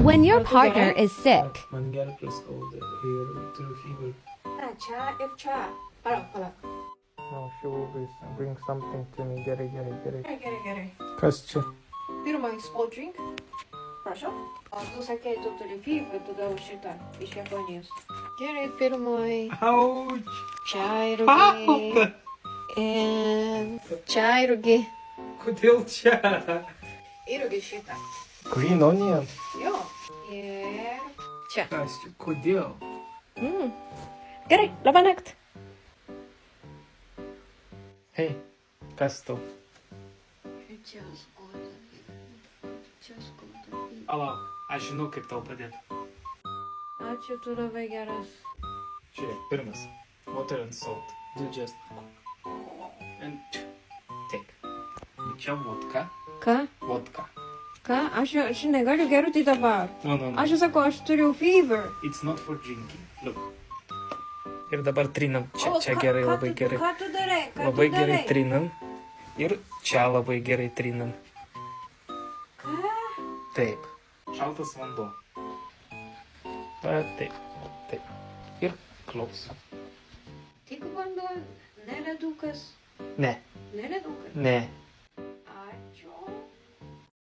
When your partner is sick, Man gerkles skauda ir turiu fever. Čia ir čia. Palauk. No, she always brings something to me. Gerai. Gerai. Kas čia? Pirmąjį spot drink. Prašau. O tu sakei, tu turi fever, todėl šitą iš Japonijos. Gerai, pirmąjį. Ouch! Čai rūgiai. Čai rūgiai. Kodėl čia? Ir rūgiai šitą. Green onion. Jo. Ir čia. Kas čia? Kodėl? Gerai, labą naktį. Hei, kas tau? Čia skauda. Palauk, aš žinau, kaip tau padėti. Ačiū, tu labai geras. Žiūrėk, pirmas. Water and salt. Do just... And... Take. Čia vodka. Ką? Vodka. Ką? Aš negaliu gerti dabar. No. Aš sakau, aš turiu fever. It's not for drinking. Look. Ir dabar trinam. Čia gerai, labai gerai. Ką tu darai? Labai gerai trinam. Ir čia labai gerai trinam. Ką? Taip. Šaltas vanduo. Taip. Ir klaus. Tik vanduo, ne ledukas. Ne. Ne ledukas. Ne.